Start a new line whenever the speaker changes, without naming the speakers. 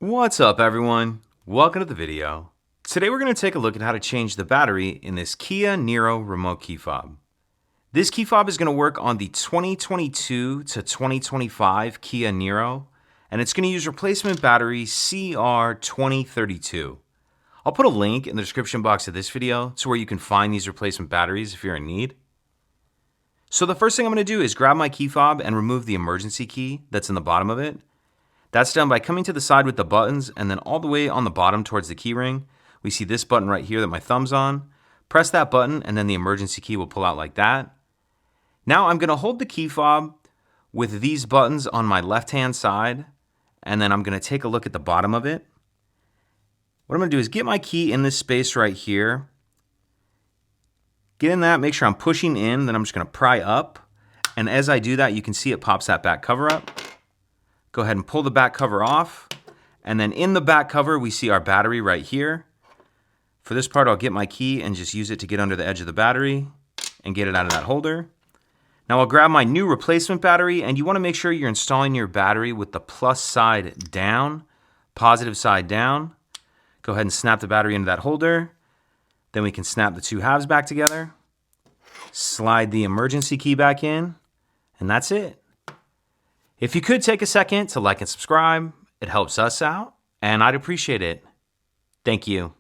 What's up everyone? Welcome to the video. Today we're going to take a look at how to change the battery in this Kia Niro remote key fob. This key fob is going to work on the 2022 to 2025 Kia Niro, and it's going to use replacement battery CR2032. I'll put a link in the description box of this video to where you can find these replacement batteries if you're in need. So the first thing I'm going to do is grab my key fob and remove the emergency key that's in the bottom of it. That's done by coming to the side with the buttons, and then all the way on the bottom towards the key ring, we see this button right here that my thumb's on. Press that button and then the emergency key will pull out like that. Now I'm going to hold the key fob with these buttons on my left-hand side, and then I'm going to take a look at the bottom of it. What I'm going to do is get my key in this space right here. Get in that, make sure I'm pushing in, then I'm just going to pry up. And as I do that, you can see it pops that back cover up. Go ahead and pull the back cover off. And then in the back cover, we see our battery right here. For this part, I'll get my key and just use it to get under the edge of the battery and get it out of that holder. Now I'll grab my new replacement battery, and you want to make sure you're installing your battery with the plus side down, positive side down. Go ahead and snap the battery into that holder. Then we can snap the two halves back together. Slide the emergency key back in, and that's it. If you could take a second to like and subscribe, it helps us out, and I'd appreciate it. Thank you.